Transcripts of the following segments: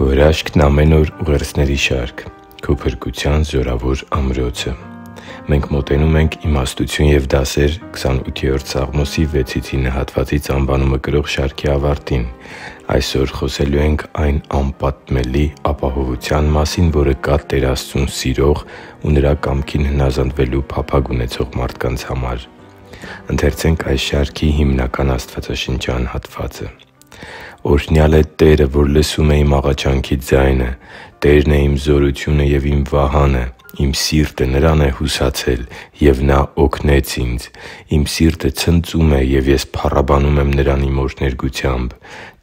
Քո հրաշքն ամեն օր ուղերձների շարք։ Քո փրկության զորավոր ամրոցը։ Մենք մոտենում ենք «Իմաստություն և դասեր» 28-րդ Սաղմոսի 6-9 հատվածից անվանումը կրող շարքի ավարտին։ Այսօր խոսելու ենք այն անպատմելի ապահովության մասին, որը կա Տեր Աստծուն սիրող ու Նրա կամքին հնազանդվելու փափագ ունեցող մարդկանց համար։ Ընթերցենք այս շարքի հիմնական աստվածաշնչյան հատվածը։ Օրհնյալ է Տերը, որ լսում է իմ աղաչանքի ձայնը։ Տերն է իմ զորությունը և իմ վահանը։ Իմ սիրտը Նրան է հուսացել, և Նա օգնեց ինձ։ Իմ սիրտը ցնծում է, և ես փառաբանում եմ Նրան իմ օրհներգությամբ։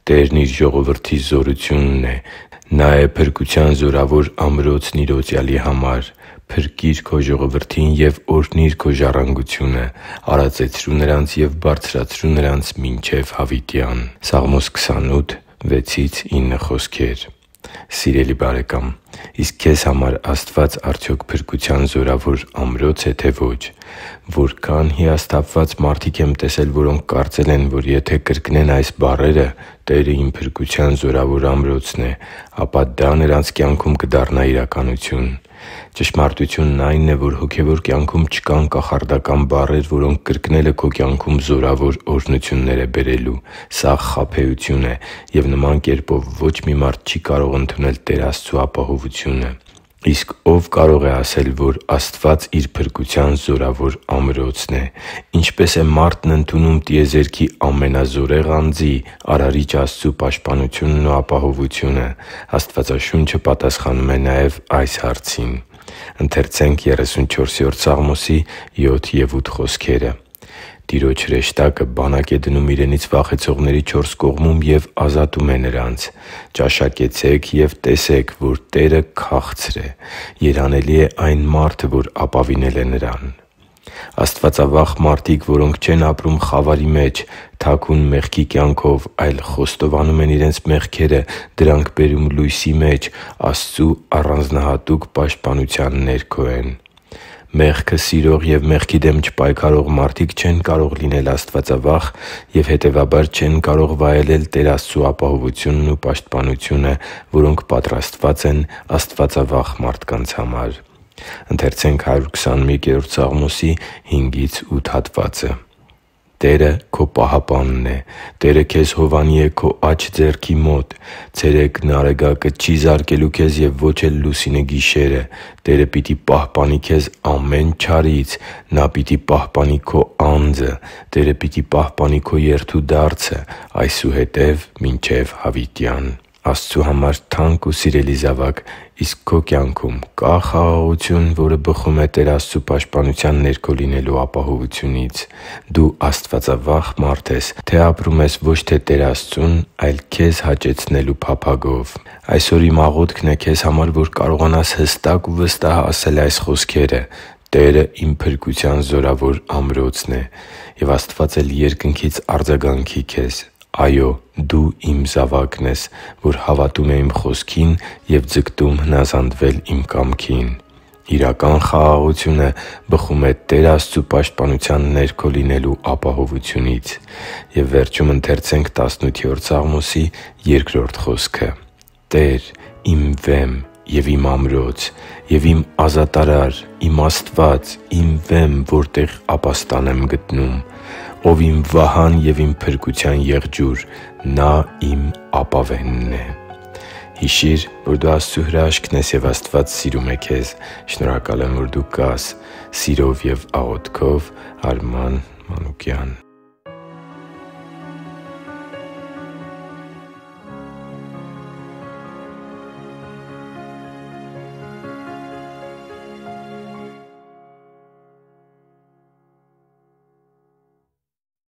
Տերն իր ժողովրդի զորությունն է։ Նա է փրկության զորավոր ամրոցն իր օծյալի համար։ Փրկի՛ր Քո ժողովրդին և օրհնի՛ր Քո ժառանգությունը։ Արածեցրու նրանց և բարձրացրու նրանց մինչև հավիտյան։ Սաղմոս 28, 6-9 խոսքեր։ Սիրելի՛ բարեկամ, իսկ քեզ համար Աստված արդյոք փրկության զորավոր ամրո՞ց է, թե ոչ։ Որքա՜ն հիասթափված մարդիկ եմ տեսել, որոնք կարծել են, որ եթե կրկնեն այս բառերը՝ «Տերը իմ փրկության զորավոր ամրոցն է», ապա դա նրանց կյանքում կդառնա իրականություն։ Ճշմարտությունն այն է, որ հոգևոր կյանքում չկան կախարդական բառեր, որոնք կրկնելը քո կյանքում զորավոր օրհնություններ է բերելու։ Սա խաբեություն է, և նման կերպով ոչ մի մարդ չի կարող ընդունել Տեր Աստծու ապահովությունը։ Իսկ ո՞վ կարող է ասել, որ Աստված Իր փրկության զորավոր ամրոցն է։ Ինչպե՞ս է մարդն ընդունում տիեզերքի ամենազորեղ անձի՝ Արարիչ Աստծու պաշտպանությունն ու ապահովությունը։ Աստվածաշունչը պատասխանում է նաև այս հարցին։ «Տիրոջ հրեշտակը բանակ է դնում իրենից վախեցողների չորս կողմում և ազատում է նրանց։ Ճաշակեցե՛ք և տեսեք, որ Տերը քաղցր է. երանելի է այն մարդը, որ ապավինել է Նրան» Աստվածավախ մարդիկ, որոնք չեն ապրում խավարի մեջ, թաքուն մեղքի կյանքով, այլ խոստովանում են իրենց մեղքերը, դրանք բերում լույսի մեջ, Աստծու առանձնահատուկ պաշտպանության ներքո են։ Մեղքը սիրող և մեղքի դեմ չպայքարող մարդիկ չեն կարող լինել աստվածավախ և, հետևաբար, չեն կարող վայելել Տեր Աստծու ապահովությունն ու պաշտպանությունը, որոնք պատրաստված են աստվածավախ մարդկանց համար։ «Տերը քո պահապանն է, Տերը քեզ հովանի է քո աջ ձեռքի մոտ։ Ցերեկն արեգակը չի զարկելու քեզ և ոչ էլ լուսինը գիշերը։ Տերը պիտի պահպանի քեզ ամեն չարից. Նա պիտի պահպանի քո անձը, Տերը պիտի պահպանի քո երթուդարձը այսուհետև մինչև հավիտյան»։ Աստծու համար թանկ ու սիրելի՛ զավակ, իսկ քո կյանքում կա՞ խաղաղություն, որը բխում է Տեր Աստծու պաշտպանության ներքո լինելու ապահովությունից։ Դու աստվածավախ մարդ ես, թե՞ ապրում ես ոչ թե Տեր Աստծուն, այլ քեզ հաճեցնելու փափագով։ Այսօր իմ աղոթքն է քեզ համար, որ կարողանաս հստակ ու վստահ ասել այս խոսքերը. «Տերը իմ փրկության զորավոր ամրոցն է», և Աստված էլ երկնքից արձագանքի քեզ. «Այո՛, դու իմ զավակն ես, որ հավատում է իմ խոսքին և ձգտում հնազանդվել իմ կամքին»։ Իրական խաղաղությունը բխում է Տեր Աստծու պաշտպանության ներքո լինելու ապահովությունից։ «Տեր, իմ վեմ և իմ ամրոց, և իմ ազատարար, իմ Աստված, իմ վեմ, որտեղ ապաստան եմ գտնում, ով իմ վահան և իմ փրկության եղջյուր, Նա իմ ապավենն է» Հիշի՛ր, որ դու Աստծո հրաշքն ես, և Աստված սիրում է քեզ։ Շնորհակալ եմ, որ դու կա՛ս։ Սիրով և աղոթքով՝ Արման Մանուկյան։